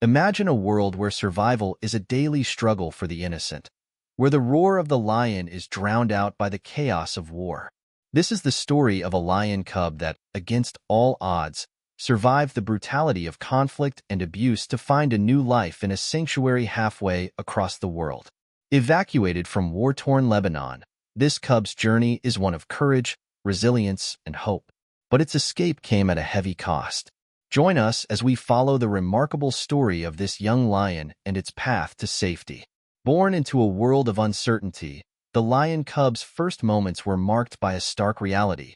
Imagine a world where survival is a daily struggle for the innocent, where the roar of the lion is drowned out by the chaos of war. This is the story of a lion cub that, against all odds, survived the brutality of conflict and abuse to find a new life in a sanctuary halfway across the world. Evacuated from war-torn Lebanon, this cub's journey is one of courage, resilience, and hope. But its escape came at a heavy cost. Join us as we follow the remarkable story of this young lion and its path to safety. Born into a world of uncertainty, the lion cub's first moments were marked by a stark reality.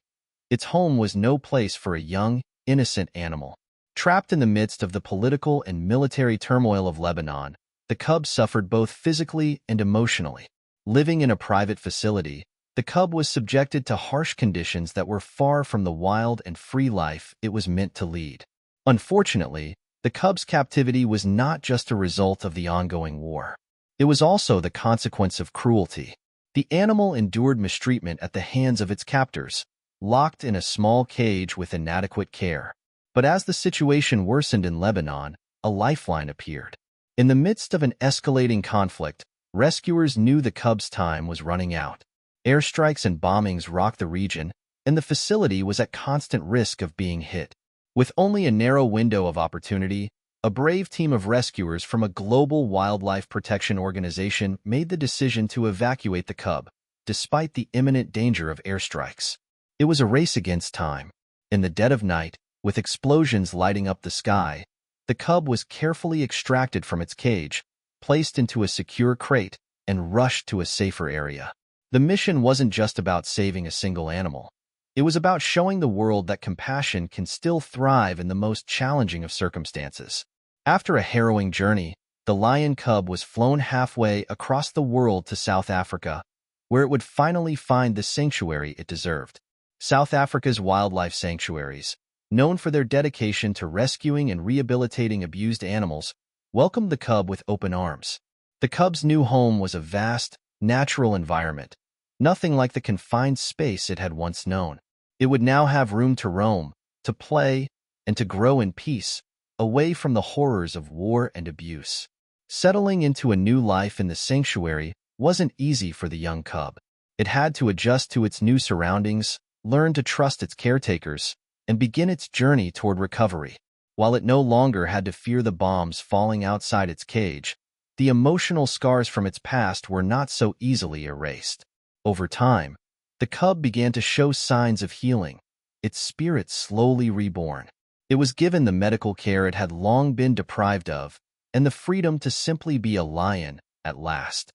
Its home was no place for a young, innocent animal. Trapped in the midst of the political and military turmoil of Lebanon, the cub suffered both physically and emotionally. Living in a private facility, the cub was subjected to harsh conditions that were far from the wild and free life it was meant to lead. Unfortunately, the cub's captivity was not just a result of the ongoing war. It was also the consequence of cruelty. The animal endured mistreatment at the hands of its captors, locked in a small cage with inadequate care. But as the situation worsened in Lebanon, a lifeline appeared. In the midst of an escalating conflict, rescuers knew the cub's time was running out. Airstrikes and bombings rocked the region, and the facility was at constant risk of being hit. With only a narrow window of opportunity, a brave team of rescuers from a global wildlife protection organization made the decision to evacuate the cub, despite the imminent danger of airstrikes. It was a race against time. In the dead of night, with explosions lighting up the sky, the cub was carefully extracted from its cage, placed into a secure crate, and rushed to a safer area. The mission wasn't just about saving a single animal. It was about showing the world that compassion can still thrive in the most challenging of circumstances. After a harrowing journey, the lion cub was flown halfway across the world to South Africa, where it would finally find the sanctuary it deserved. South Africa's wildlife sanctuaries, known for their dedication to rescuing and rehabilitating abused animals, welcomed the cub with open arms. The cub's new home was a vast, natural environment, nothing like the confined space it had once known. It would now have room to roam, to play, and to grow in peace, away from the horrors of war and abuse. Settling into a new life in the sanctuary wasn't easy for the young cub. It had to adjust to its new surroundings, learn to trust its caretakers, and begin its journey toward recovery. While it no longer had to fear the bombs falling outside its cage, the emotional scars from its past were not so easily erased. Over time, the cub began to show signs of healing, its spirit slowly reborn. It was given the medical care it had long been deprived of, and the freedom to simply be a lion at last.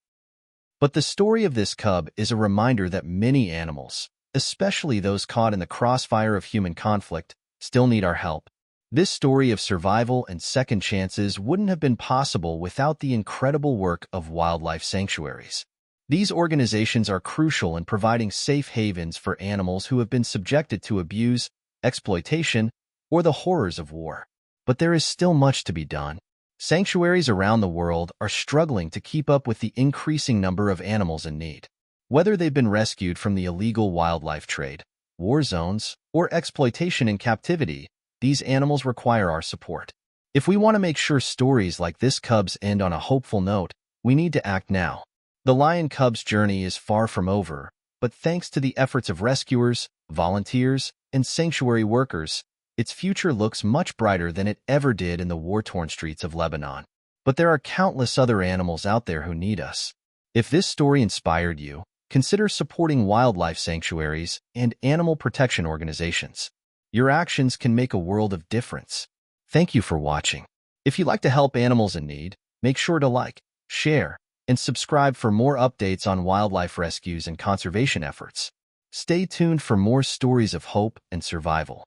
But the story of this cub is a reminder that many animals, especially those caught in the crossfire of human conflict, still need our help. This story of survival and second chances wouldn't have been possible without the incredible work of wildlife sanctuaries. These organizations are crucial in providing safe havens for animals who have been subjected to abuse, exploitation, or the horrors of war. But there is still much to be done. Sanctuaries around the world are struggling to keep up with the increasing number of animals in need. Whether they've been rescued from the illegal wildlife trade, war zones, or exploitation in captivity, these animals require our support. If we want to make sure stories like this cub's end on a hopeful note, we need to act now. The lion cub's journey is far from over, but thanks to the efforts of rescuers, volunteers, and sanctuary workers, its future looks much brighter than it ever did in the war-torn streets of Lebanon. But there are countless other animals out there who need us. If this story inspired you, consider supporting wildlife sanctuaries and animal protection organizations. Your actions can make a world of difference. Thank you for watching. If you'd like to help animals in need, make sure to like, share, and subscribe for more updates on wildlife rescues and conservation efforts. Stay tuned for more stories of hope and survival.